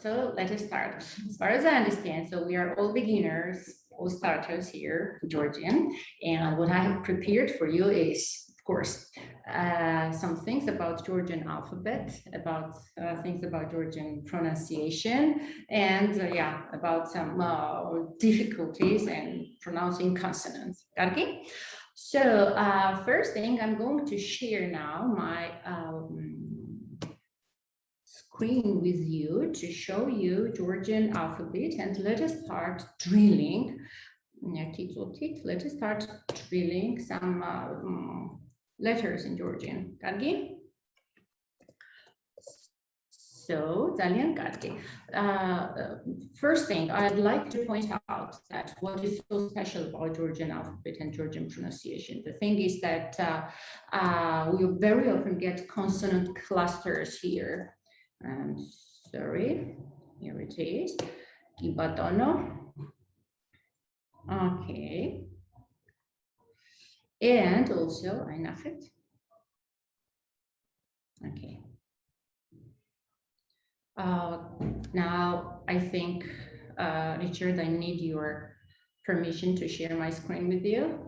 So let us start. As far as I understand, so we are all beginners, all starters here, Georgian. And what I have prepared for you is, of course, some things about Georgian alphabet, about things about Georgian pronunciation, and yeah, about some difficulties in pronouncing consonants. Okay? So first thing, I'm going to share now my screen with you to show you Georgian alphabet, and let us start drilling. Let us start drilling some letters in Georgian. So, first thing, I'd like to point out that what is so special about Georgian alphabet and Georgian pronunciation. The thing is that we very often get consonant clusters here. Sorry, here it is. Ibatono. Okay. And also, Ainafet. Okay. Now, I think, Richard, I need your permission to share my screen with you.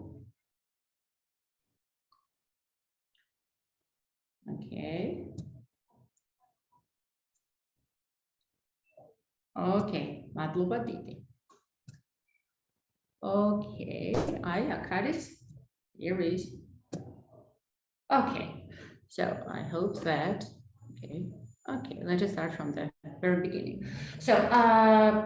Okay. Okay, madluba didi. Okay, Akaris, here is. Okay, so I hope that, okay, let us start from the very beginning. So,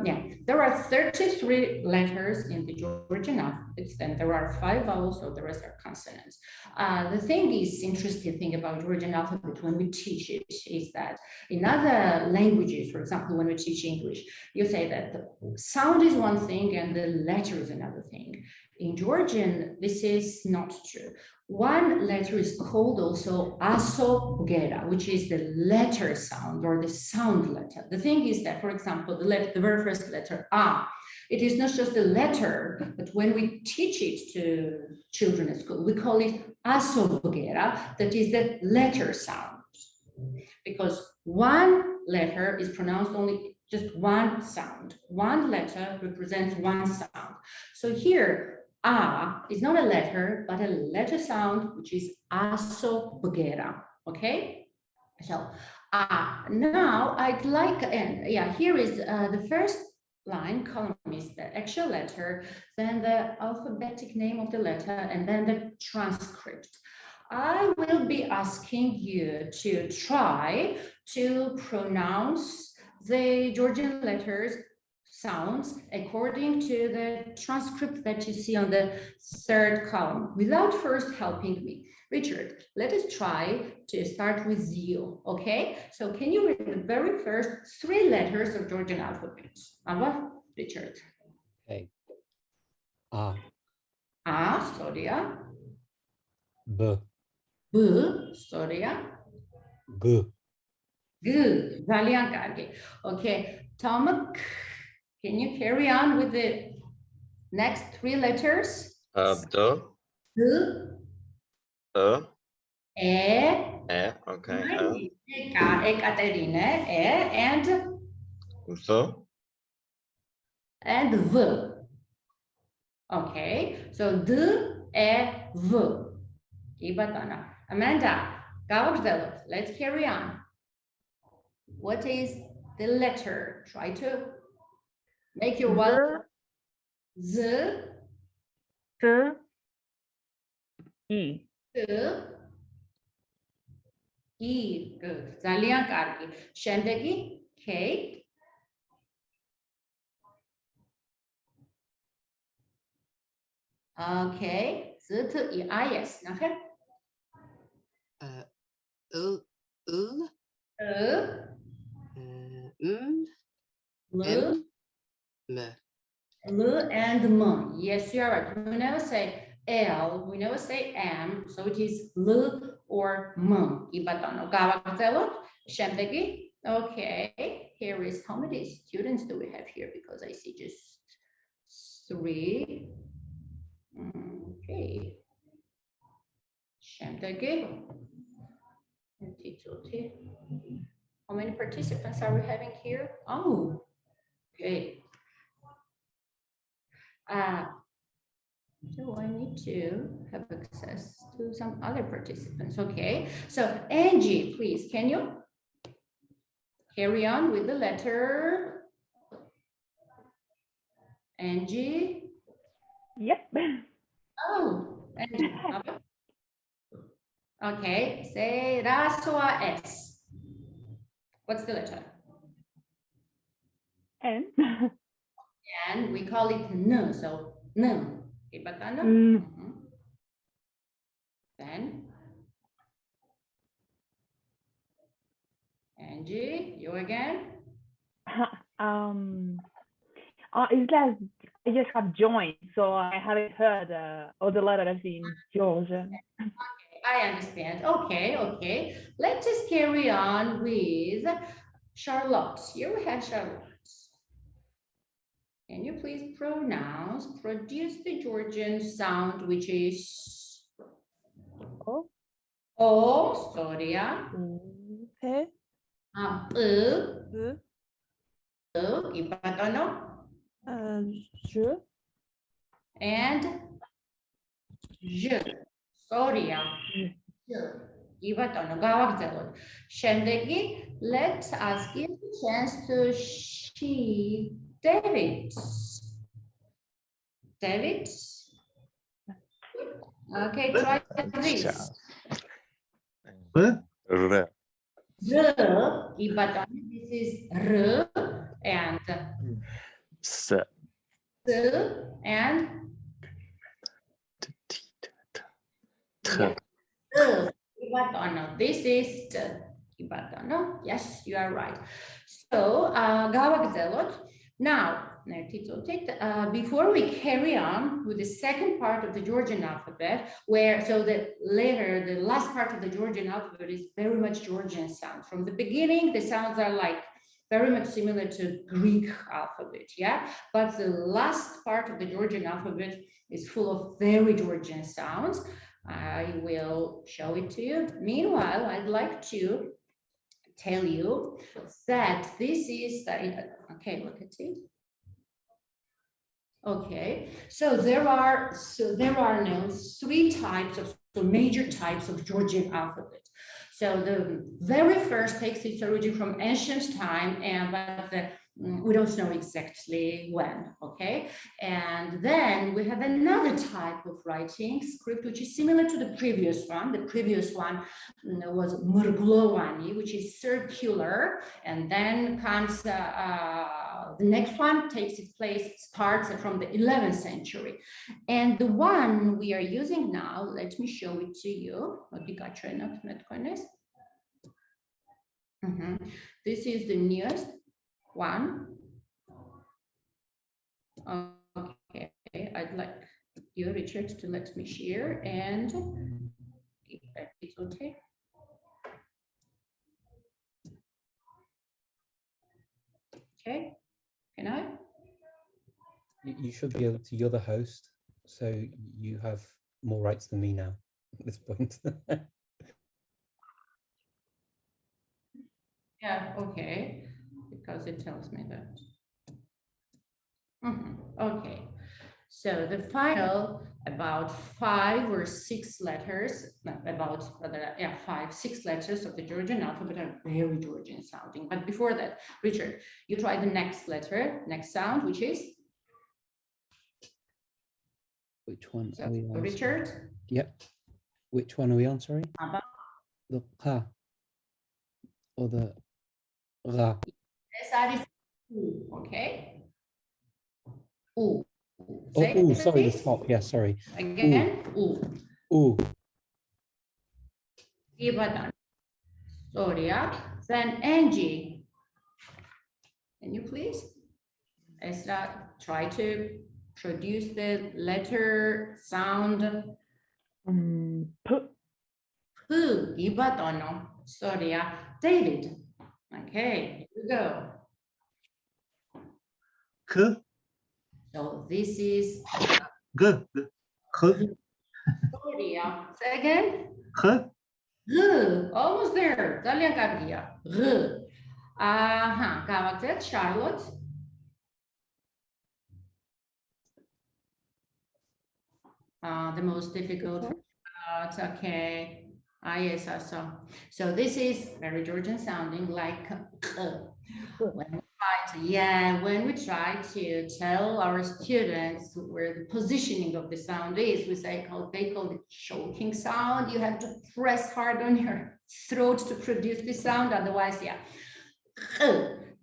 yeah, there are 33 letters in the Georgian alphabet, and there are 5 vowels, so the rest are consonants. The thing is, interesting thing about Georgian alphabet when we teach it is that in other languages, for example, when we teach English, you say that the sound is one thing and the letter is another thing. In Georgian, this is not true. One letter is called also aso-gera, which is the letter sound or the sound letter. The thing is that, for example, the very first letter, A, it is not just a letter, but when we teach it to children at school, we call it aso-gera, that is the letter sound. Because one letter is pronounced only just one sound. One letter represents one sound. So here, A is not a letter, but a letter sound, which is aso-gera. Okay? So now I'd like, and yeah, here is the first line, column is the actual letter, then the alphabetic name of the letter, and then the transcript. I will be asking you to try to pronounce the Georgian letters sounds according to the transcript that you see on the third column without first helping me. Richard, let us try to start with you, okay? So can you read the very first 3 letters of Georgian alphabet? Ava, Richard. Okay. A. A, Soria. B. B, Soria. G. Good, Valiant Kargi. Okay, Tomek, can you carry on with the next 3 letters? D. D. E. Okay. Ekaterine, and V. Okay, so D, E, V. Ibatana. Amanda, let's carry on. What is the letter? Try to make your one. Z. T. E. E. Good. Zalian Kargi. Shendegi. K. Okay. Z to E. Yes. Nahe. L. L and M. Yes, you are right. We never say L, we never say M, so it is L or M. Okay, here is how many students do we have here? Because I see just 3. Okay. How many participants are we having here? Oh, okay. So I need to have access to some other participants. Okay, so Angie, please, can you carry on with the letter? Angie? Yep. Oh, Angie. Okay, say Raswa S. What's the letter? N. And we call it N, so N. Okay, Batano? Then Angie, you again? It's like I just have joined, so I haven't heard all the letters in Georgian. I understand. Okay, okay. Let's just carry on with Charlotte. Here we have Charlotte. Can you please produce the Georgian sound, which is O. O, Soria. P. Ibatono. J. And J, Soria. Ibatono, გავაგრძელოთ. შემდეგი, let's us give a chance to she, David. David? Okay, try this. R. But this is R and S. and T. this is T. Yes, you are right. So, now, before we carry on with the second part of the Georgian alphabet, so the last part of the Georgian alphabet is very much Georgian sound. From the beginning, the sounds are like very much similar to Greek alphabet, yeah? But the last part of the Georgian alphabet is full of very Georgian sounds. I will show it to you. Meanwhile, I'd like to tell you that this is okay, look at it. Okay, so there are now three types of major types of Georgian alphabet. So the very first takes its origin from ancient time, but we don't know exactly when, okay? And then we have another type of writing script, which is similar to the previous one. The previous one was Murglovani, which is circular, and then comes the next one takes its place, starts from the 11th century. And the one we are using now, let me show it to you. This is the newest one. Okay, I'd like you, Richard, to let me share and it's okay. Okay, can I? You should be able to. You're the host, so you have more rights than me now at this point. Yeah, okay, because it tells me that. Okay, so the final about 5 or 6 letters, about 6 letters of the Georgian alphabet are very Georgian sounding. But before that, Richard, you try the next letter, next sound, which is? Which one are we on? Richard? Yep. Which one are we on, sorry? The ka or the ra? Okay. Ooh. Oh, sorry, the top. Yeah, sorry. Again, ooh. Ooh. Sorry, then Angie. Can you please? Esra, try to produce the letter sound. P. Poo, Ibatono. Sorry, David. Okay, here we go. K. So this is G. Sorry, say again. K. G. Almost there. G. Გავაგზავნეთ Charlotte. The most difficult. Okay. Yes, I saw. So this is very Georgian sounding like when we try to tell our students where the positioning of the sound is, we say they call it choking sound. You have to press hard on your throat to produce the sound. Otherwise, yeah.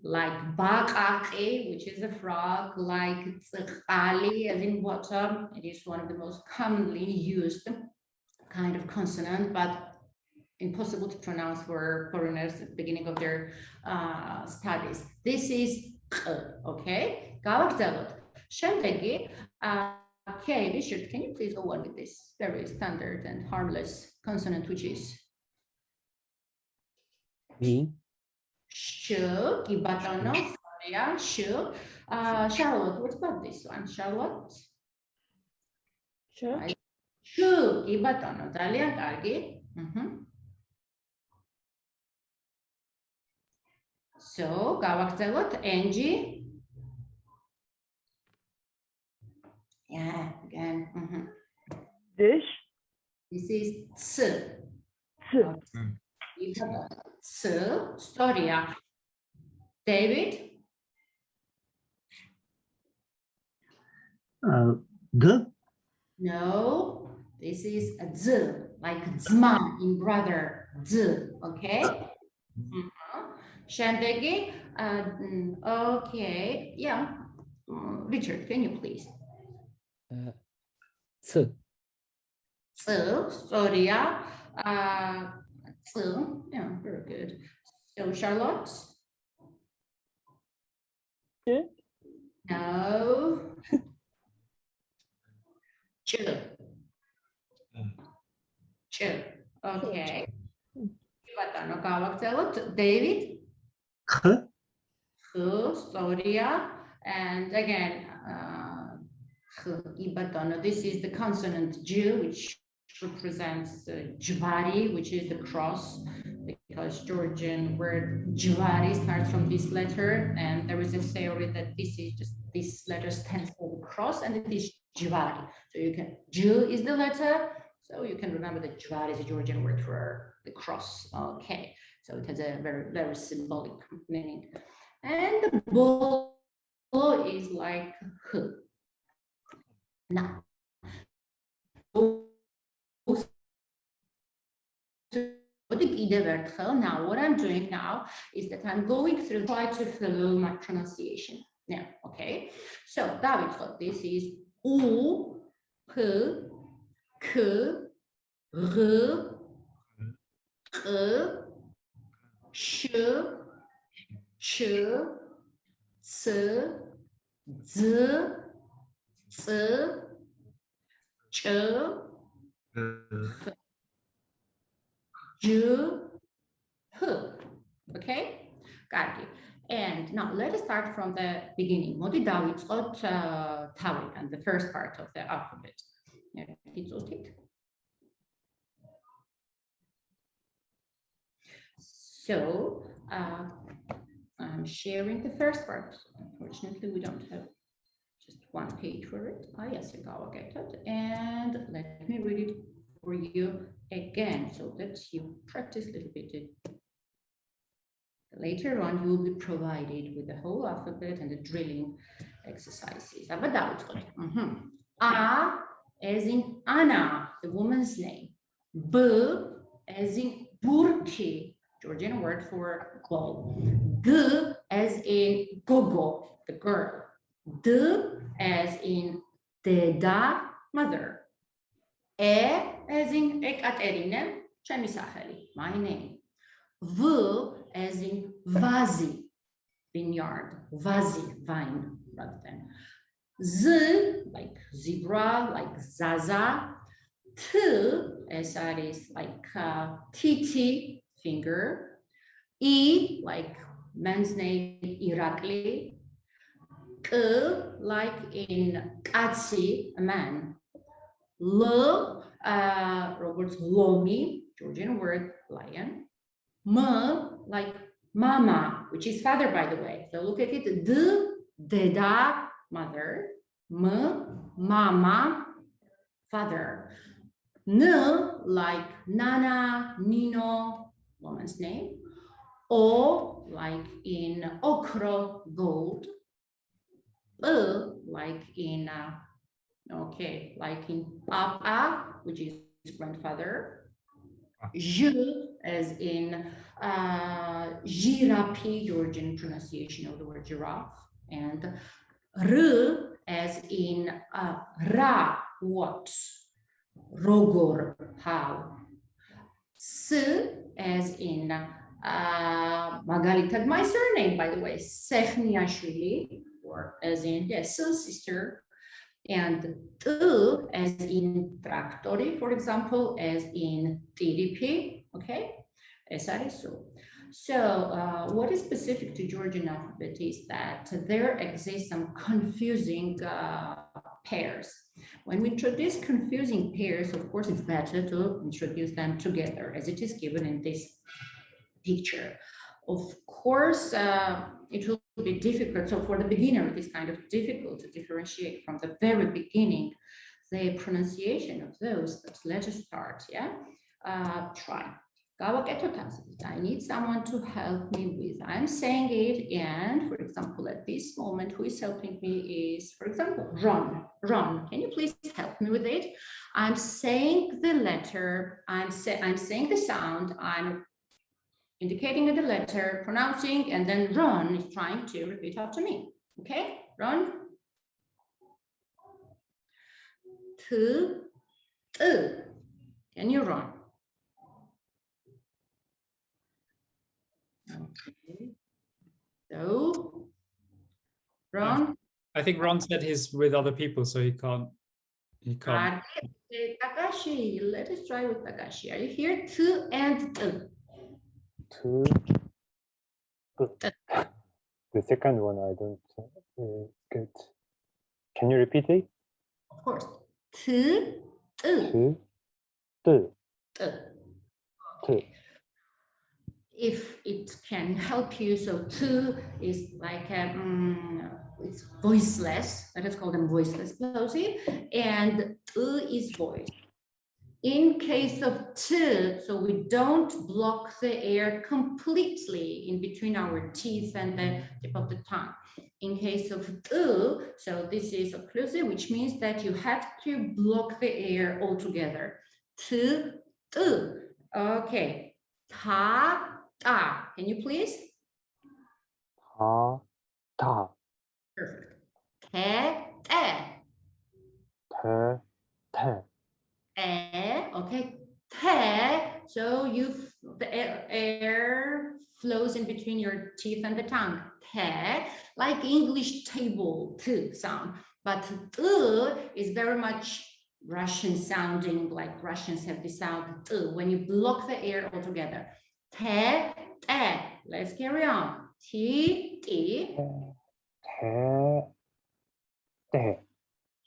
Like bakake, which is a frog, like tsikali, as in water. It is one of the most commonly used kind of consonant, but impossible to pronounce for foreigners at the beginning of their studies. This is okay. Გავაგრძელოთ. შემდეგი, okay, Richard, can you please go on with this very standard and harmless consonant, which is Me. sh, კი ბატონო, sorry, sh. Charlotte, what about this one? Charlotte? Sure. sh, კი ბატონო, ძალიან კარგი. So, გავაგრძელოთ, Angie. Yeah, again. Dish. This is ts. Ts. Ts, storia. David? D. No, this is a z, like zma in brother, z, okay? Shandegi, okay, yeah. Richard, can you please? Ts. Storia, yeah, very good. So Charlotte? Ch. No. Ch. Ch. Okay. David? K. Storia, and again, this is the consonant J, which represents Jvari, which is the cross, because Georgian word Jvari starts from this letter, and there is a theory that this is just this letter stands for the cross, and it is Jvari. So you can J is the letter, so you can remember that Jvari is a Georgian word for the cross. Okay, so it has a very, very symbolic meaning. And the bull is like H. Now, now what I'm doing now is that I'm going through, try to follow my pronunciation. Now, okay. So this is U, P, K, R, K, Sh, Ch, C, Z, C, Ch, J, H. Okay, got it. And now let us start from the beginning. Modi დავიწყოთ თავიდან, the first part of the alphabet. So I'm sharing the first part. Unfortunately, we don't have just one page for it. Yes, I'll get it. And let me read it for you again so that you practice a little bit. Later on, you will be provided with the whole alphabet and the drilling exercises. A as in Anna, the woman's name. B as in Burki, Georgian word for goal. G as in Gogo, the girl. D as in Deda, mother. E as in Ekaterine, my name. V as in Vazi, vineyard, Vazi, vine, rather than. Z, like zebra, like Zaza. T, as that is like Titi, finger. E, like man's name, Irakli. K, like in Katsi, a man. L, Robert's Lomi, Georgian word, lion. M, like mama, which is father, by the way. So look at it. D, deda, mother. M, mama, father. N, like Nana, Nino, woman's name. O, like in okro, gold. Like in, like in papa, which is grandfather. Je, as in girapi, Georgian pronunciation of the word giraffe. And r, as in ra, what? Rogor, how? S, as in Magalitad, my surname, by the way, Sekhniashvili, or as in, yes, sister. And T, as in traktori, for example, as in TDP, okay? So what is specific to Georgian alphabet is that there exist some confusing pairs. When we introduce confusing pairs, of course, it's better to introduce them together, as it is given in this picture. Of course, it will be difficult. So for the beginner, it is kind of difficult to differentiate from the very beginning the pronunciation of those. But let us start, yeah? Try. I need someone to help me with. I'm saying it, and for example, at this moment, who is helping me is, for example, Ron. Ron, can you please help me with it? I'm saying the letter, I'm saying the sound, I'm indicating the letter, pronouncing, and then Ron is trying to repeat after me. Okay, Ron? T, can you run? Okay. So, Ron? I think Ron said he's with other people, so he can't. Takashi, let us try with Takashi. Are you here? T and T. Two. The second one I don't get. Can you repeat it? Of course. T, Two. Two. Okay. If it can help you, so two is like it's voiceless. Let us call them voiceless plosive, and is voice. In case of t, so we don't block the air completely in between our teeth and the tip of the tongue. In case of so this is occlusive, which means that you have to block the air altogether. T, okay. Ta, ta. Can you please? Ta, ta. Perfect. Te, te. Te, te. Okay, te, so the air flows in between your teeth and the tongue. Te, like English table, t sound, but is very much Russian sounding, like Russians have the sound t when you block the air altogether. Te, te. Let's carry on. Ti, ti. Te, te.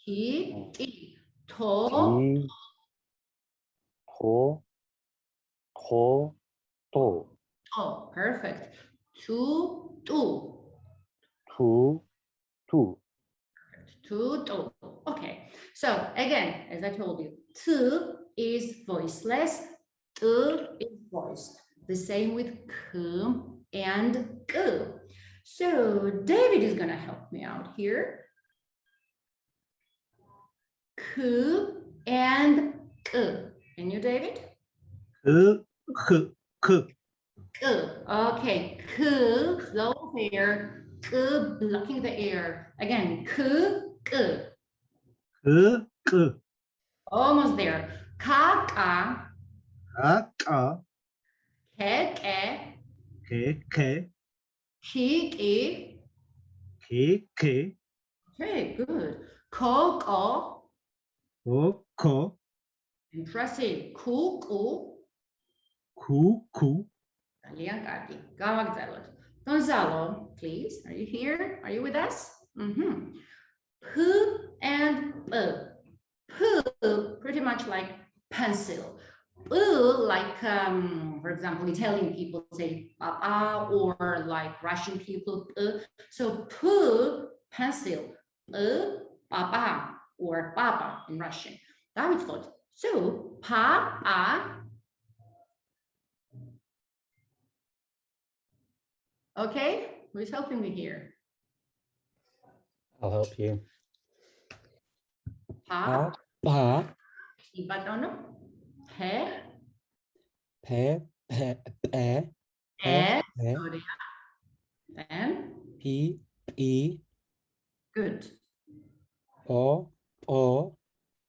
Ti, ti. To. Ti. To. To. To. Oh, perfect. Tu, tu. Tu. Tu. Tu, tu. Okay. So again, as I told you, tu is voiceless, tu is voiced. The same with k and g. So David is going to help me out here. K and g. Can you, David? K. K. Okay. K, slow there. K, blocking the air. Again, k, k. K. Almost there. Ka, ka. Ka. Ke, ke. Ke. Ki, ki. Ke. Okay, good. Ko, ko. Ko. Impressive. Ku, ku. Ku. Gonzalo, please. Are you here? Are you with us? P and P. P, pretty much like pencil. like, for example, Italian people say papa, or like Russian people. So pencil, papa, or papa in Russian. That is good. So pa. Okay, who's helping me here? I'll help you. Pa, Pa, ibatono, he, pe, pe, pe, e, pe, and pi, pi, good. po, po,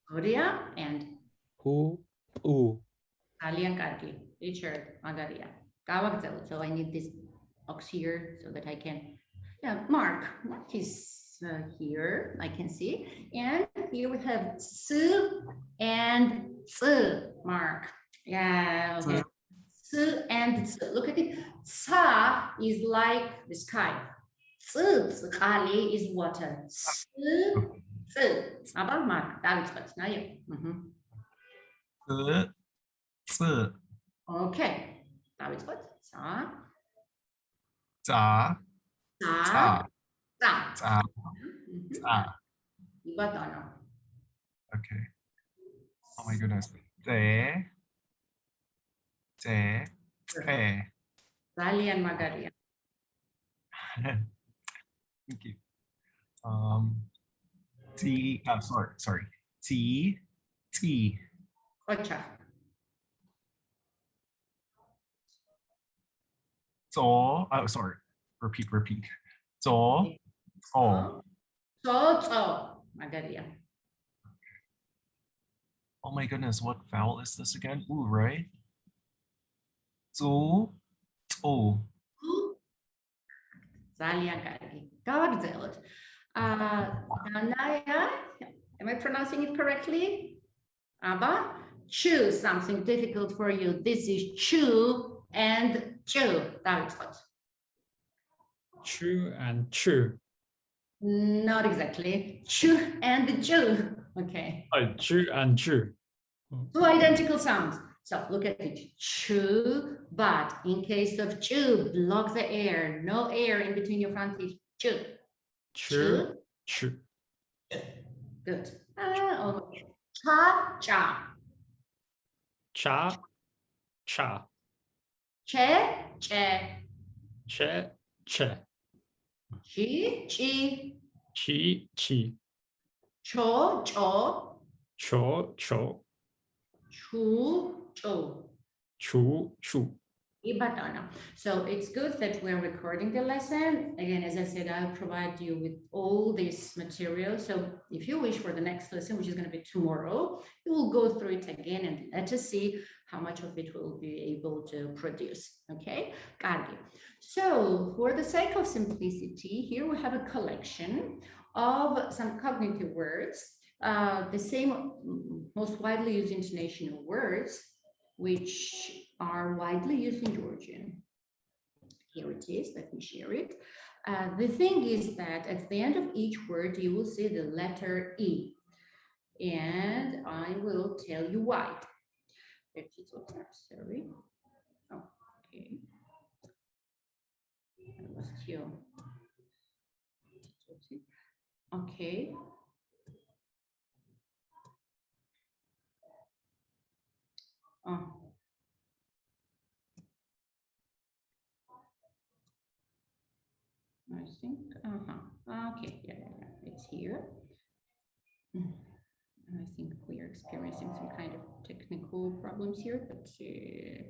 Gloria and pu, u. Italian Karki, Richard, Magaria. So I need this box here so that I can, Mark is here, I can see. And here we have S and Z, Mark. Yeah, okay. S and Z, look at it. Sa is like the sky. Z, Ali is water. S, Z. About Mark, that is what, now you. Okay, that is what? Sa, 자, sa, 자, sa. 자. Ibatono. Okay. Oh my goodness. 제, 제, Sally and Magaria. Thank you. T, sorry. T, T. Ocha. Sorry. Repeat. So, oh. So, Magaria. Oh my goodness, what vowel is this again? Ooh, right? So, oh. Sally and Gagi. Gagzelt. Naya, am I pronouncing it correctly? Abba, choose something difficult for you. This is chew and chew. That is what? Chew and chew. Not exactly. Chew and chew. Okay. Oh, chew and chew. Two identical sounds. So look at it. Chew, but in case of chew, block the air. No air in between your front teeth. Chew. Chew, chew. Good. Almost. Cha, cha. Cha, cha. Che, che. Che, che. Chi, chi. Chi, chi. Cho, cho. Cho, cho. Chu, chu. Chu, chu. Ibatana. So it's good that we're recording the lesson. Again, as I said, I'll provide you with all this material. So if you wish for the next lesson, which is going to be tomorrow, you will go through it again and let us see how much of it we'll be able to produce. Okay, got it. So for the sake of simplicity, here we have a collection of some cognitive words, the same most widely used intonational words, which are widely used in Georgian. Here it is, let me share it. The thing is that at the end of each word, you will see the letter E. And I will tell you why. Sorry. Oh, okay. I lost you. Okay. Oh. I think, okay, yeah, it's here. I think we are experiencing some kind of technical problems here, but it's okay.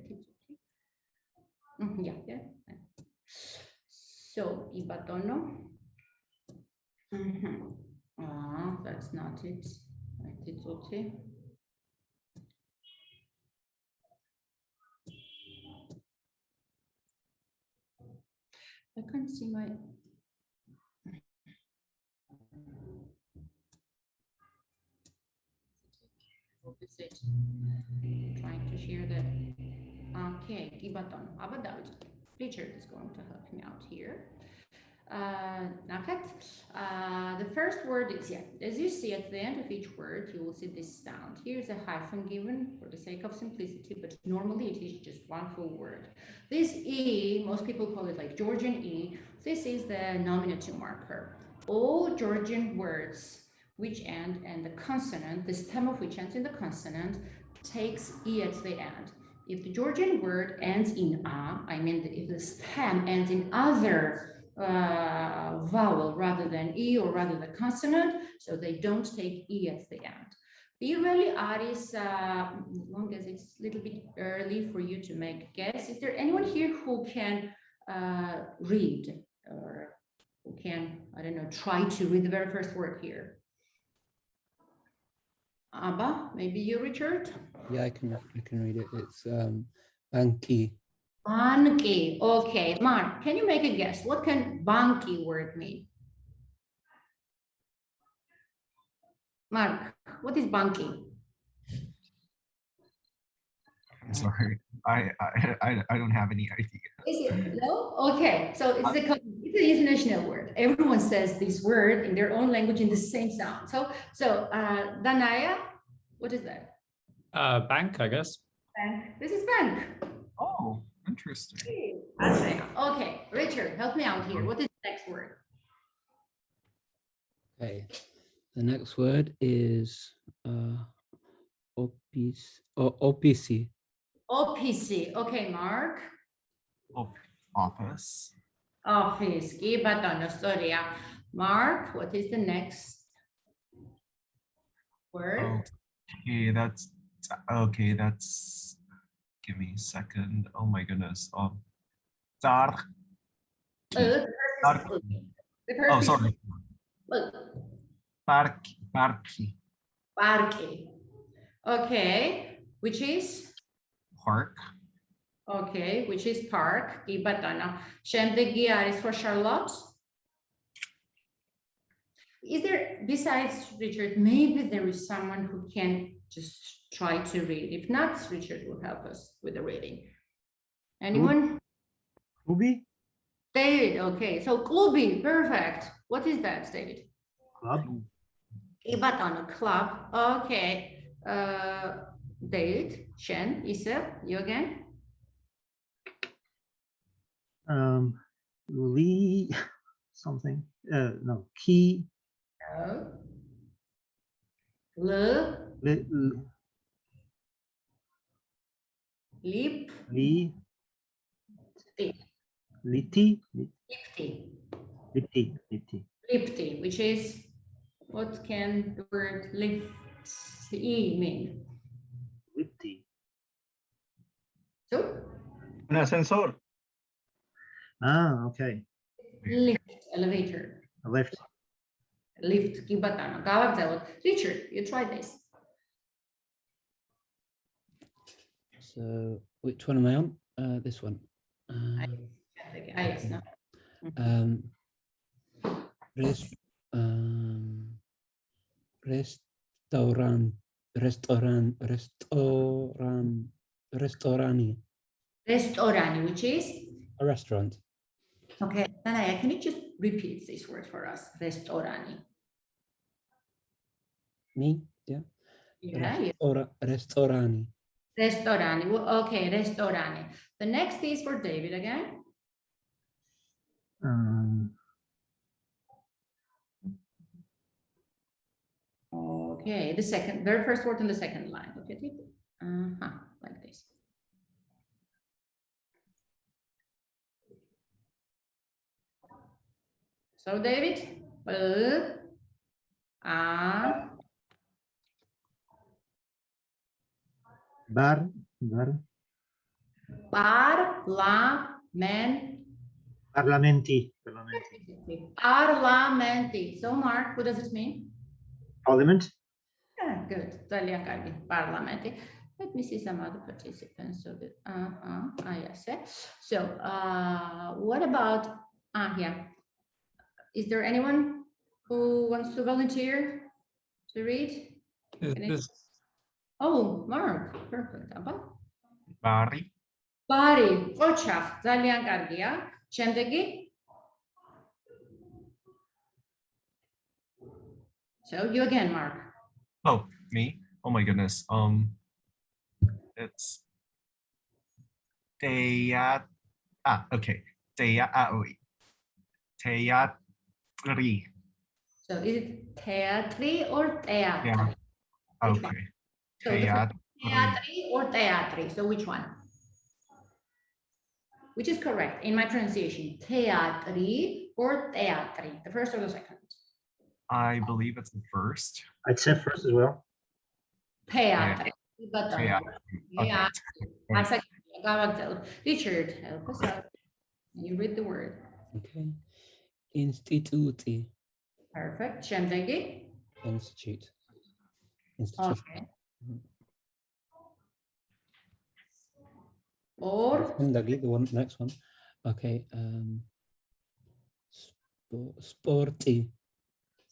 Yeah. So, ibatono. That's not it. It's okay. I can't see my. Is it trying to share the? Okay, Gibaton. Richard is going to help me out here. The first word is, yeah, as you see at the end of each word, you will see this sound. Here's a hyphen given for the sake of simplicity, but normally it is just one full word. This E, most people call it like Georgian E. This is the nominative marker. All Georgian words which end and the consonant, the stem of which ends in the consonant, takes E at the end. If the Georgian word ends in A, I mean, if the stem ends in other vowel rather than E or rather the consonant, so they don't take E at the end. Usually Aris, as long as it's a little bit early for you to make a guess, is there anyone here who can read or who can, I don't know, try to read the very first word here? Abba, maybe you, Richard? Yeah, I can read it. It's banki. Banki. Okay, Mark, can you make a guess? What can banki word mean? Mark, what is banki? I'm sorry. I don't have any idea. Is it no? Okay, so it's an international word. Everyone says this word in their own language in the same sound. So Danaya, what is that? Bank, I guess. Bank. This is bank. Oh, interesting. Okay, Richard, help me out here. What is the next word? Okay. The next word is OPC. OPC. Okay, Mark. Office. Office. Mark, what is the next word? Okay, that's give me a second. Oh my goodness. Tar. The Oh, sorry. Parque. Parque. Okay, which is? Park. Okay, which is park. Ibatana. Shemdegi Aris for Charlotte. Is there, besides Richard, maybe there is someone who can just try to read? If not, Richard will help us with the reading. Anyone? Klubi? David, okay. So klubi, perfect. What is that, David? Club. Ibatana, club. Okay. David, Shen, Isa, you again? Lee something. No, key. No. Le. Lip. Lip. Lee. Lip. Liti. Lipti. Liti. Lipti, which is, what can the word lipti mean? Lipti. So? Un ascensor. Ah, okay. Lift, elevator. A lift. Lift, kibatana. Richard, you try this. So which one am I on? This one. Yes, no. Restorani. Restorani, which is? A restaurant. Okay, Tanaya, can you just repeat this word for us? Restorani. Me? Yeah. Yeah. Restorani. Restorani. Okay, restorani. The next is for David again. Okay, the second, very first word in the second line. Okay, like this. So David, Parlamenti. Parlamenti. So Mark, what does it mean? Parliament. Yeah, good. Parlamenti. Let me see some other participants. So that yes. So what about yeah. Is there anyone who wants to volunteer to read? Oh, Mark, perfect. Bari. Bari, ოჩახ, ძალიან კარგია. შემდეგი? So you again, Mark. Oh, me? Oh my goodness. It's okay. Wait. Teatri. So is it teatri or teatri? Yeah. Which one? Okay. So the first Teatri. teatri or teatri? So which one? Which is correct in my pronunciation? Teatri or teatri? The first or the second? I believe it's the first. I'd say first as well. Teatri. Okay. Richard, help us out. You read the word. Okay. Instituti. Perfect. Shemdegi. Institute. Institution. Okay. Or The one, next one. Okay. Sporty.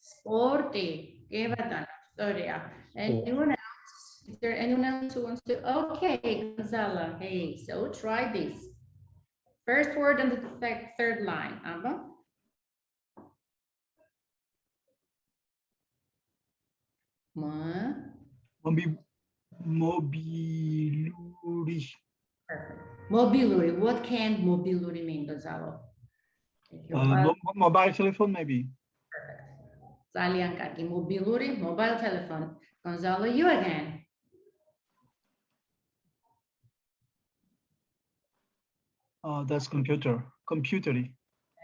sporty. Storia. Anyone else? Is there anyone else who wants to? Okay, Gonzala. Hey, so try this. First word on the third line. Abba. Mobiluri. Perfect. Mobiluri. What can mobiluri mean, Gonzalo? Mobile telephone, maybe. Perfect. Zalian kaki. Mobiluri, mobile telephone. Gonzalo, you again. That's computer. Computery.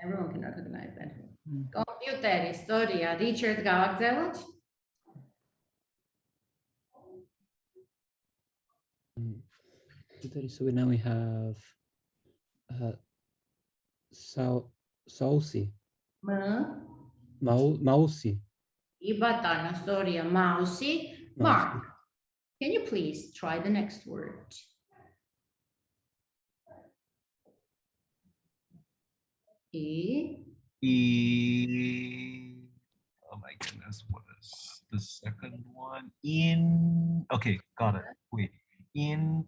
Everyone can recognize that. Computer, historia. Richard Gawakzelot. So now we have Saucy. Mousy. Ibatana, storia. Mousy. Mark, can you please try the next word? Oh my goodness, what is the second one? Okay, got it. Wait. Interneti.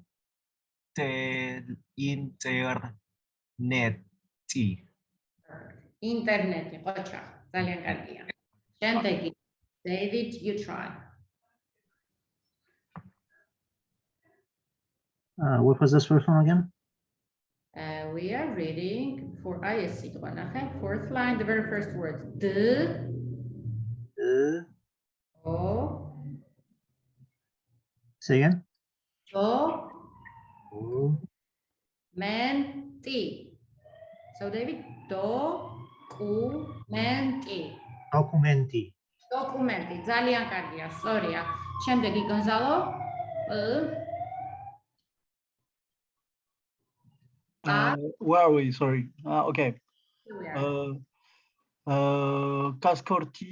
Internet. David, you try. What was this first one again? We are reading for ISC. Fourth line, the very first word. The. O. Say again. Menti. So David, documenti. Documenti. Documenti. Ძალიან კარგია, სწორია. შემდეგი Gonzalo. Where are we? Sorry. Okay. Here we are. Passporti.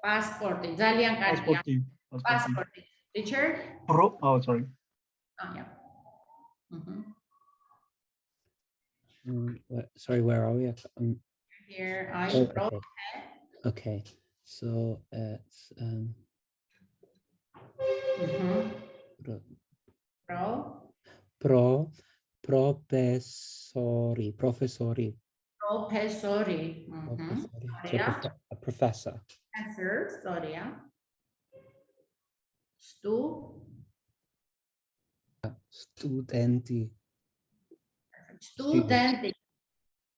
Passporti. ძალიან კარგია. Passporti. Richard? Oh, sorry. Yeah. Sorry, where are we? Here, okay. So it's professori. Professori. So a professor. Professor, storia. Studenti. Studenti.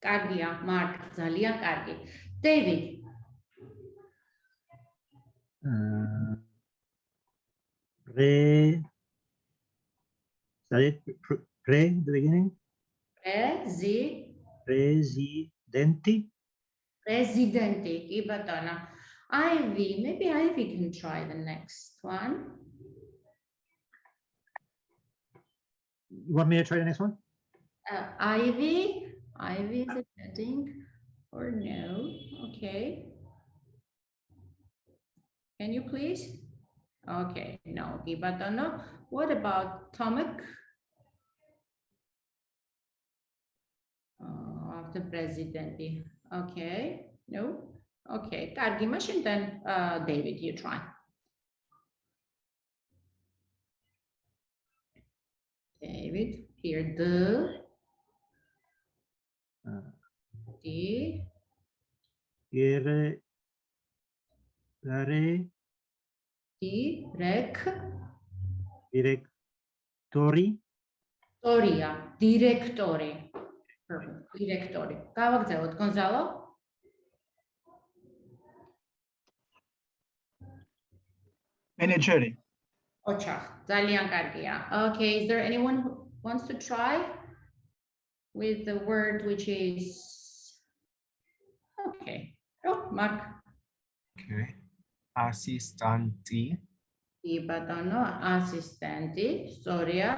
Კარგია, Mark, ძალიან კარგი. David. Pre, the beginning? Presidenti. Presidenti, კი ბატონო. Ivy, maybe Ivy can try the next one. You want me to try the next one? Ivy is attending or no? Okay. Can you please? Okay, no, კი ბატონო. What about Tomek? After president. Okay, no. Okay, კარგი, მაშინ then David, you try. David, here the Gare Directory. Directory. Perfect. Directory. გავაგრძელოთ, Gonzalo. Manageri. ოჩახ, ძალიან კარგია. Okay, is there anyone who wants to try with the word which is okay. Oh, Mark. Okay. Assistanti. Ibatano, assistenti, Soria.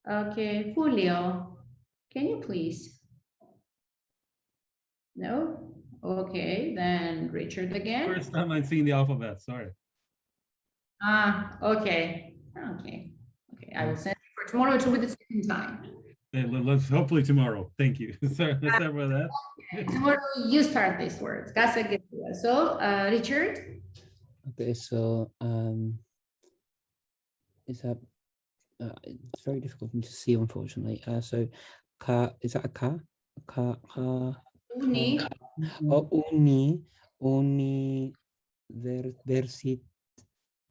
Okay, Julio, can you please? No? Okay, then Richard again. First time I've seen the alphabet, sorry. Ah, okay. Okay. Okay, I will send it for tomorrow to be the second time. Let's hopefully tomorrow. Thank you. Sorry about that. Tomorrow you start these words. So, Richard? Okay, so is that it's very difficult for me to see, unfortunately. So ka, is that a ka? Uni.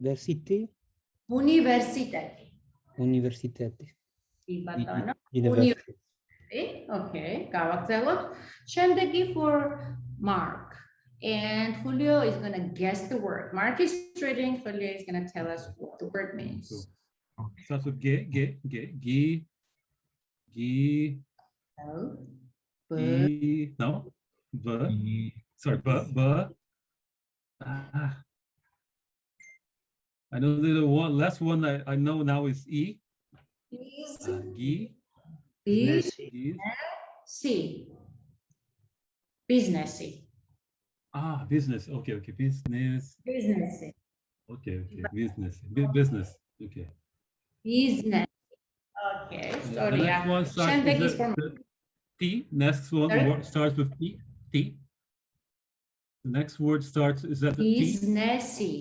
Versity? Universiteti. Ibatano. University. Okay, გავაგრძელოთ. შემდეგი for Mark. And Julio is going to guess the word. Mark is reading. Julio is going to tell us what the word means. Starts with gi. No. No. Sorry, I know the last one I know now is E. Gi. C. Businessy. Ah, business. Okay. Business. Businessy. Okay. Business. Business. Okay. Business. Okay. The Sorry. next one starts with T. Next one starts with T. T. The next word starts, is that the T? Businessy.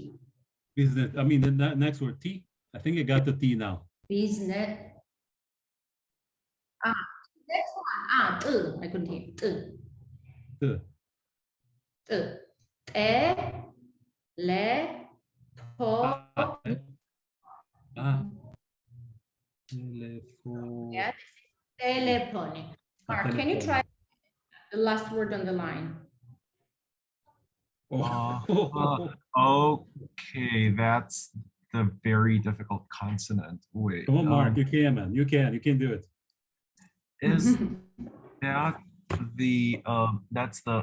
Business. I mean, the next word, T. I think I got the T now. Business. Next one. I couldn't hear. Yeah, telephone. Mark, can you try the last word on the line? Okay, that's the very difficult consonant. Wait. Come on, Mark, you can, man. You can do it. Is that the that's the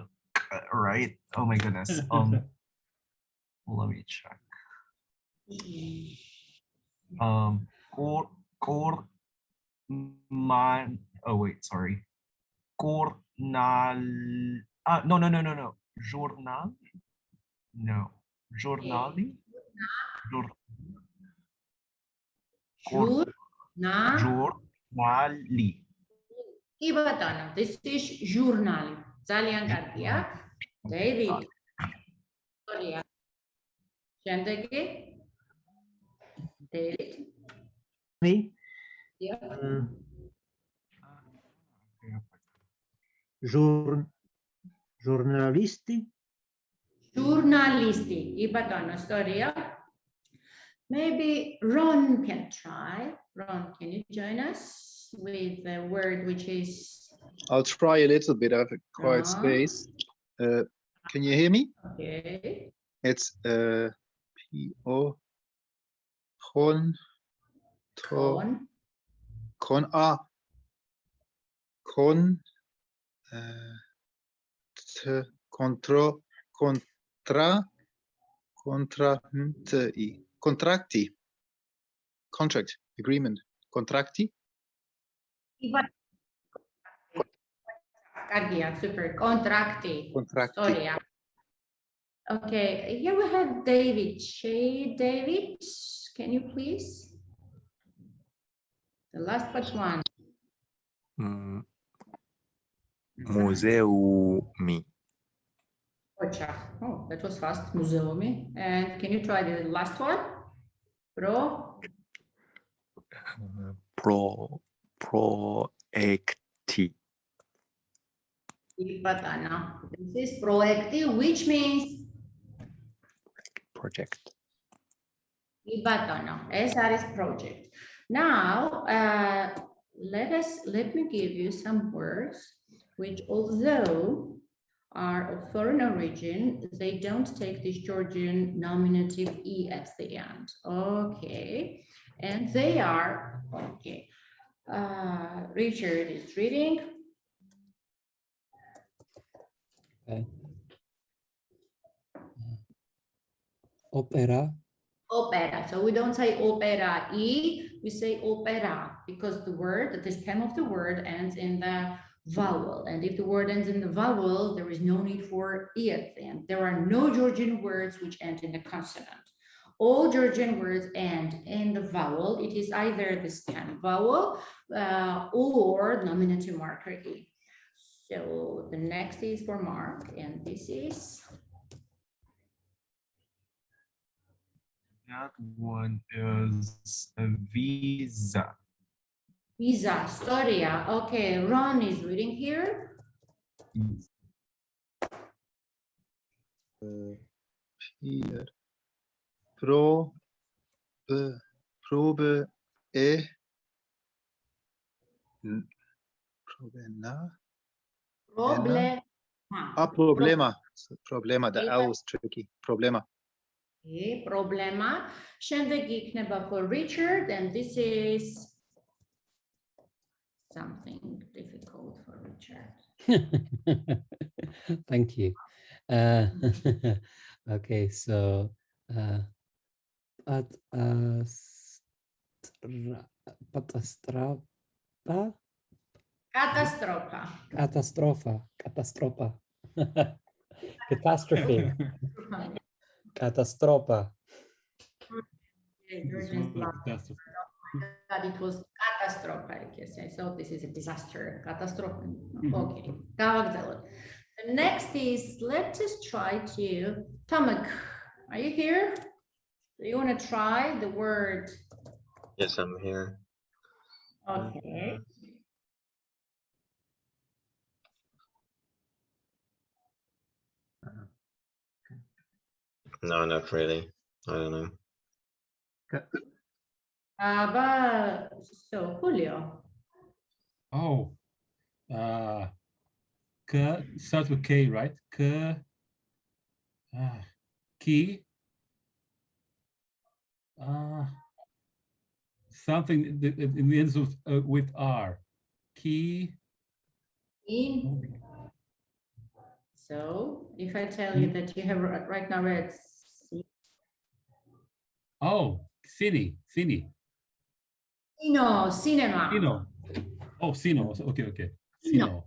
right? Oh my goodness. Let me check. Oh wait, sorry. No. Journal? No. Journali? Journali. Ibatana, this is journal. ძალიან კარგია. David. Sorry. შემდეგი. David. Me? Yeah. Giornalisti? Giornalisti. Ibatana, sorry. Maybe Ron can try. Ron, can you join us with the word which is? I'll try a little bit. I have a quiet space. Can you hear me? Okay. It's P-O contract agreement contracti. Super contracti. Sorry. Okay, here we have David. David, can you please? The last but one. Muzeumi. Oh, that was fast. Muzeumi. And can you try the last one? Proekti. This is proekti, which means project. Ibatono, SRS project. Now, let me give you some words which, although are of foreign origin, they don't take this Georgian nominative E at the end. Okay, and they are, okay. Richard is reading. Okay. Opera. Opera. So we don't say opera E, we say opera because the stem of the word ends in the vowel. And if the word ends in the vowel, there is no need for E at the end. There are no Georgian words which end in a consonant. All Georgian words end in the vowel. It is either the stem vowel or nominative marker E. So the next is for Mark, and this is? That one is a visa. Visa, Storia. Okay, Ron is reading here. Hier. Probe e problema. Problema. The L is tricky. Problema. Okay, problema. Შემდეგ იქნება for Richard, and this is something difficult for Richard. Thank you. Okay, so Catastrophe. Catastrophe. Catastrophe. That it was catastrophe, yes. So this is a disaster, catastrophe. Okay. The next is, let's just try to, Tomek, are you here? Do you want to try the word? Yes, I'm here. Okay. No, not really. I don't know. So Julio. Oh, K starts with K, right? K, key. Something that it ends with R. Key. In. So if I tell you that you have right now read. Oh, cine. Kino, cinema. Kino. Oh, Sino. Okay. Kino.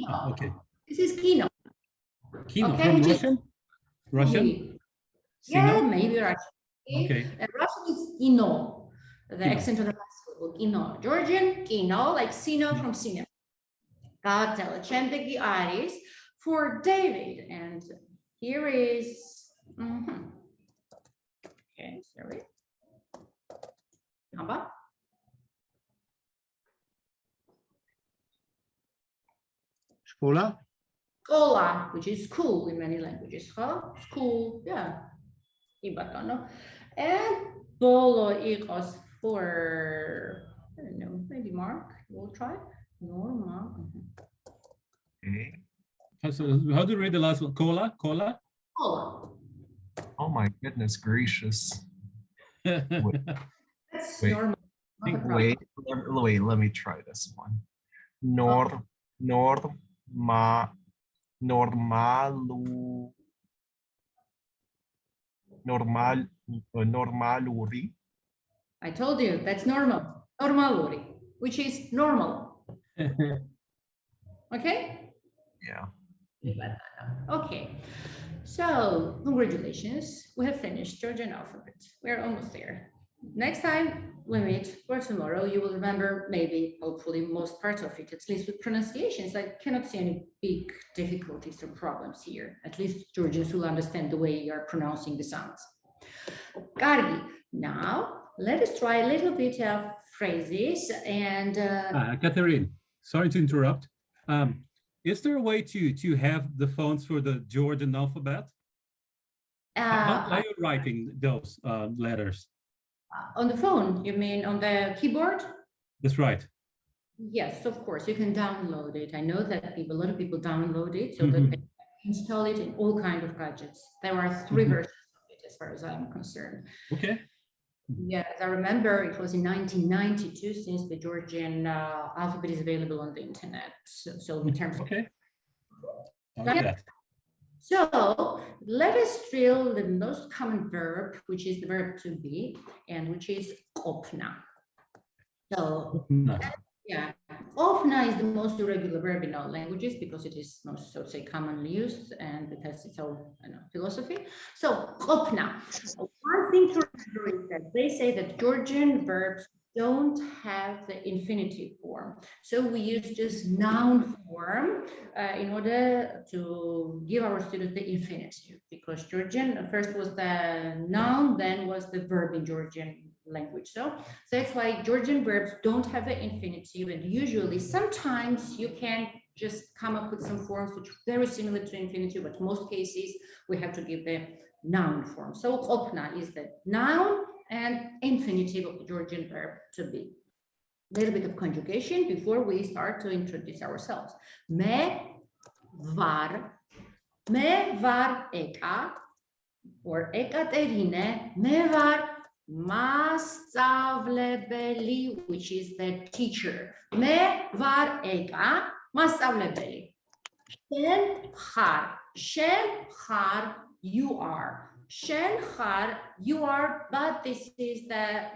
Oh, okay. This is Kino. Kino okay, from Russian? Russian? Yeah, maybe Russian. Okay. Russian is Kino. The Kino. accent on the last syllable. Kino. Georgian, Kino, like Sino from cinema. Centegi Aris for David. And here is, okay, sorry. Number. Школа. Школа, which is school in many languages. Huh? School, yeah. Ibatono. And Bolo equals for, I don't know, maybe Mark, we'll try. Normal. Okay. So how do you read the last one? Cola? Cola. Oh my goodness gracious. That's Wait. normal. Wait, let me try this one. Normaluri. I told you, that's normal. Normaluri, which is normal. Okay? Yeah. Okay. So, congratulations. We have finished Georgian alphabet. We're almost there. Next time we meet for tomorrow, you will remember maybe, hopefully, most parts of it, at least with pronunciations. I cannot see any big difficulties or problems here. At least Georgians will understand the way you are pronouncing the sounds. Gargi, now let us try a little bit of phrases and... Ekaterine, sorry to interrupt. Is there a way to have the fonts for the Georgian alphabet? How are you writing those letters? On the phone, you mean on the keyboard? That's right. Yes, of course, you can download it. I know that a lot of people download it so that they install it in all kinds of gadgets. There are three versions of it as far as I'm concerned. Okay. Yes, I remember it was in 1992 since the Georgian alphabet is available on the internet. So in terms of okay. So let us drill the most common verb, which is the verb to be, and which is opna. So yeah, opna is the most irregular verb in all languages because it is most, so to say, commonly used and it has its own philosophy. So opna. One thing to remember is that they say that Georgian verbs don't have the infinitive form. So we use just noun form in order to give our students the infinitive, because Georgian first was the noun, then was the verb in Georgian language. So that's why Georgian verbs don't have the infinitive, and usually sometimes you can just come up with some forms which are very similar to infinitive, but most cases we have to give the noun form. So opna is the noun and infinitive of the Georgian verb to be. A little bit of conjugation before we start to introduce ourselves. Me var eka, or Ekaterine, me var masavlebeli, which is the teacher. Me var eka, masavlebeli. Shen har, you are. Shen har, you are, but this is the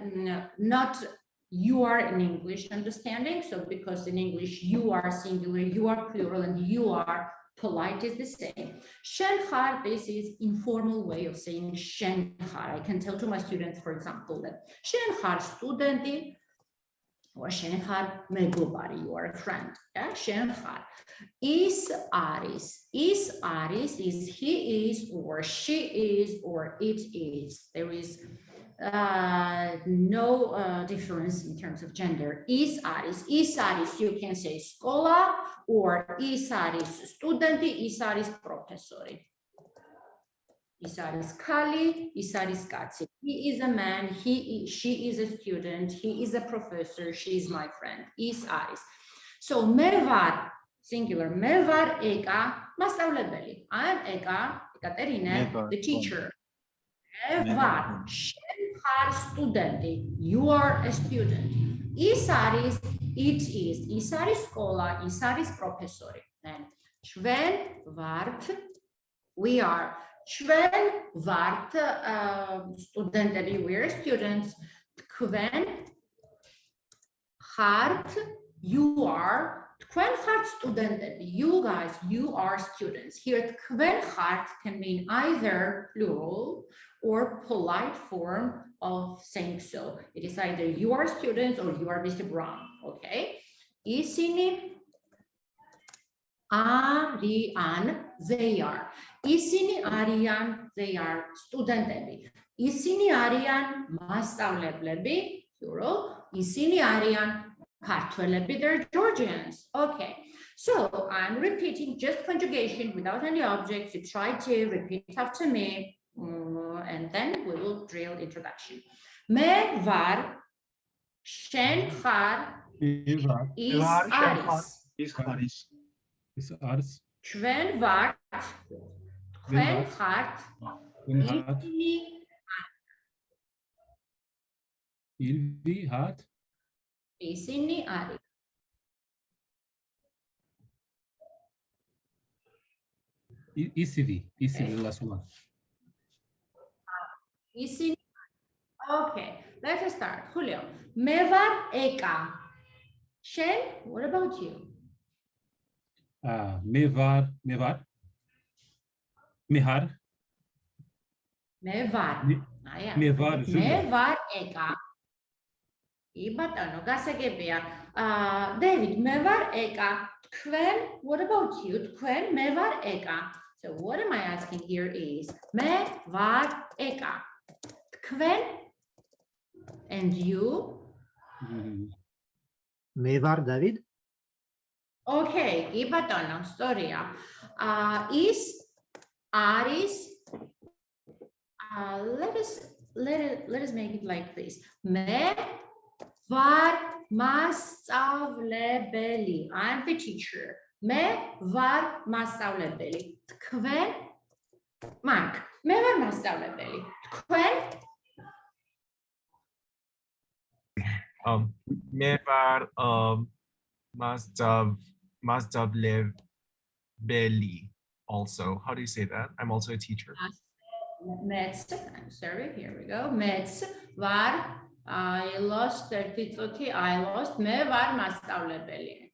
not you are in English understanding. So because in English you are singular, you are plural, and you are polite is the same. Shen har, this is informal way of saying shen har. I can tell to my students, for example, that shen har studenti, or shen har megubari, you are a friend. Yeah, shen har. Is aris. Is aris is he is, or she is, or it is. There is no difference in terms of gender. Is aris. Is aris, you can say skola, or is aris studenti, is aris professori. Is aris kali, is aris katsi. He is a man, she is a student, he is a professor, she is my friend. Is aris. So mevar, singular, mevar eka masavlebeli. I am Eka, Ekaterine, the teacher. Mevar, shen har studenti, you are a student. Is aris, it is. Is aris skola, is aris professori. And Shven vart, we are. Shven vart studenti, we are students. Kven hart, you are. Kven hart studenti, you guys, you are students. Here, kven hart can mean either plural or polite form of saying so. It is either you are students or you are Mr. Brown, okay? Isini arian, they are. Isini arian, they are studentები. Isini arian მასწავლებლები, plural. Isini arian ქართველები, they're Georgians. Okay, so I'm repeating just conjugation without any objects. You try to repeat after me, and then we will drill introduction. Me var, shen har, is aris. Is aris. Is aris. Tven vart, tven hart, Ilvi hat. isini aris. ECV, the last one. Isini. Okay, let us start. Julio. Mevar eka. Shen, what about you? Mehar. Mevar. Yeah. Mevar eka. Ibatano, gasegebia. David, mevar eka. Twen, what about you? Twen, mevar eka. So what am I asking here is mevar eka. Twen, and you? Mevar David. Okay, ibatano, sorry. Is aris. Let us let us make it like this. Me var masavlebeli. I'm the teacher. Me var masavlebeli. Tkven Mark. Me var masavlebeli. Tkven Mevar Mazdavleveli also. How do you say that? I'm also a teacher. Mets, I'm sorry, here we go. Mets var, I lost titsoti, I lost, me var masavlebeli.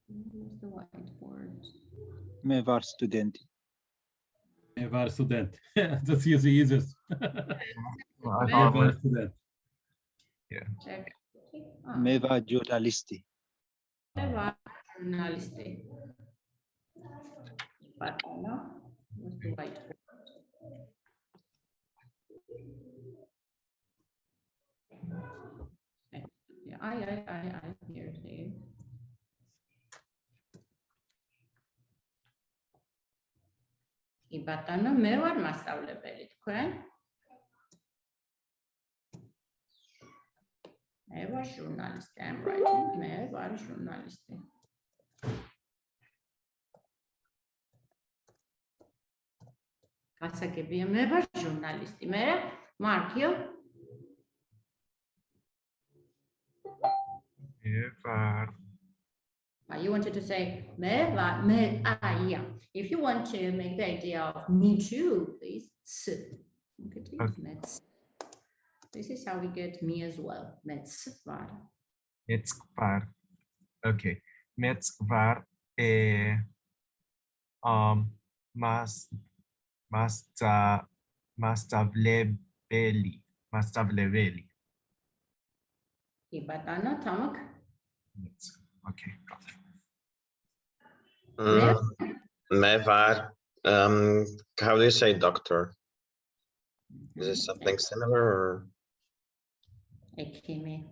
Where's the whiteboard? Me var studenti. Me var student. That's the easiest. I Me thought var it was- student. Yeah. Check. Me var giornalisti. Me var journalisti. But I know, where's the whiteboard? Yeah, I hear you. Ibatano me var masavlebeli. Tkven? Me var journalisti. I'm writing. Me var journalisti. Kasakebia me var journalisti. Me Mark, you? Mevar You wanted to say me var me yeah. If you want to make the idea of me too, please. Look at it. Mets. This is how we get me as well. Mets var. Metzgvar. Okay. Metzgvar Mastavlebeli. Mastavlebeli. Ibatano tamak. Okay, got it. Mevar. How do you say doctor? Is it something similar or Ekimi.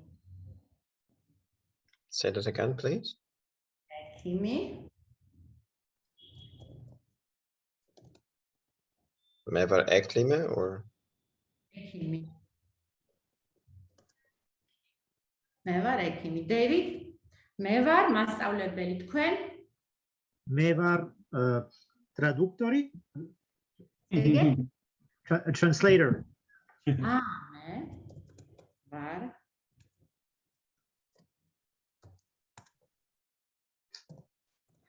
say that again, please? Ekimi. Mevar eklime or Ekimi. Me var ekimi. David. Me var masavlebeli. Tkven? Me var traductori, Again? translator. Me var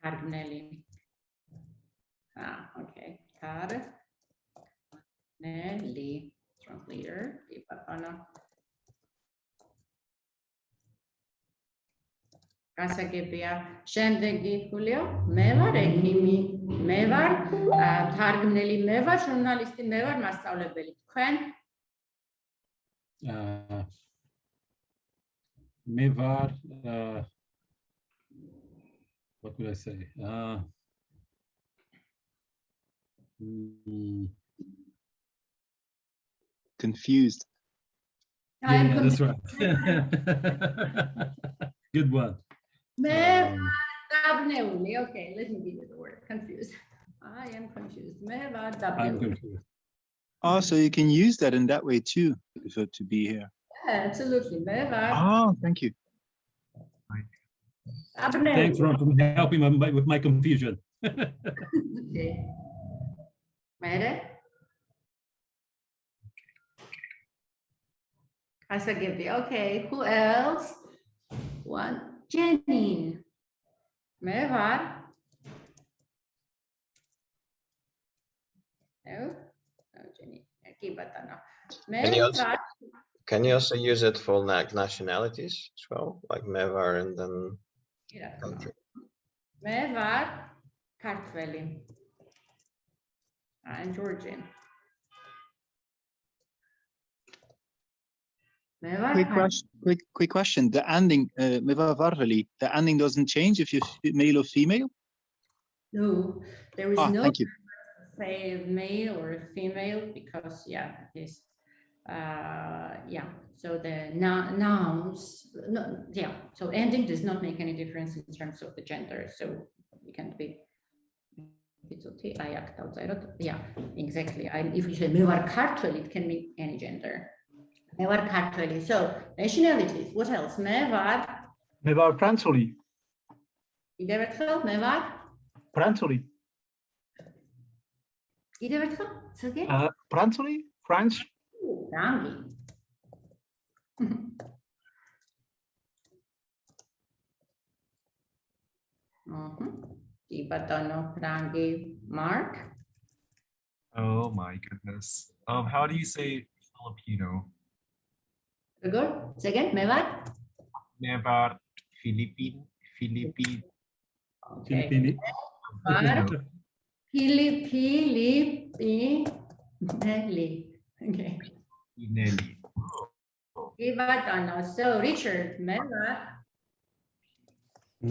Targneli. Okay. Targneli. Translator. Ibatano. Kasakebia. Shendegi Julio. Me var ekimi. Me var targneli. Me var journalisti. Me var masavlebeli. Tkven? Me var, what could I say? Confused. Yeah, that's right. Good one. Me Dabneuli. Okay, let me give you the word. Confused. I am confused. Me var I'm Dabneuli. confused. Oh, so you can use that in that way too, for to be here. Yeah, absolutely. Me var Oh, thank you. Thanks, Dabneuli. Ron, for helping with my confusion. Okay. Mere? Kasagebi. Okay, who else? One. Jenny. Me var? No? No, Jenny. Aquí batano. Can you Me also var? can you also use it for nationalities as well, like Mevar and then country? Me var Kartveli. I'm Georgian. Me var Quick question. The ending, me var varveli, the ending doesn't change if you're male or female? No, there is no Thank you. say male or female because this so the nouns so ending does not make any difference in terms of the gender, so we can't be Yeah, exactly. If we say me var kartveli, it can mean any gender. Me var kartveli. So nationalities. What else? Me var Fransoli. Me var Fransoli. So again? Fransoli? French? Rangi. Rangi. Mark. Oh my goodness. How do you say Filipino? Very good. Say again. Me var. Never Philippine. Okay. Filipini. Nelly. Okay. Nelly. So Richard, me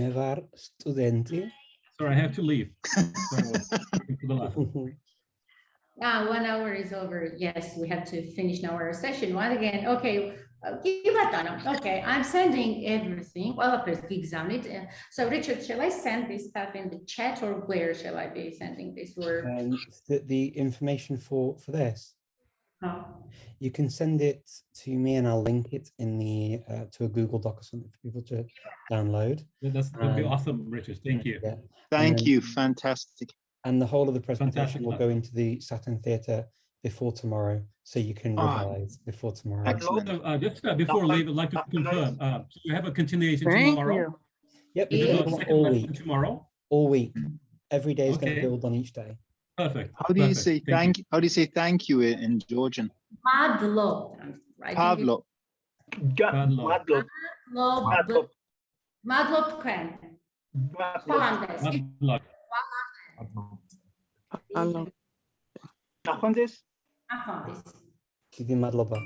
var studenti. Sorry, I have to leave. Sorry, to the left. 1 hour is over. Yes, we have to finish our session. Once again, okay. Okay, I'm sending everything. Well, of course, examine it. So, Richard, shall I send this stuff in the chat, or where shall I be sending this? Or The information for this. oh. You can send it to me, and I'll link it in the to a Google Doc or something for people to download. That'd be awesome, Richard. Thank you. Yeah. Thank you. Fantastic. And the whole of the presentation Fantastic. will go into the Saturn Theatre before tomorrow, so you can revise before tomorrow. Excellent. Just before leave, I'd like to confirm. So you have a continuation tomorrow. Yep, Is it it's a second all lesson week. tomorrow? All week. Every day is going to Okay. build on each day. Perfect. How do you say Thank you. How do you say thank you in Georgian? Madlo. Right? Pavlo. Madlo. Madlo Kren. Nachondes? Kidi madloba.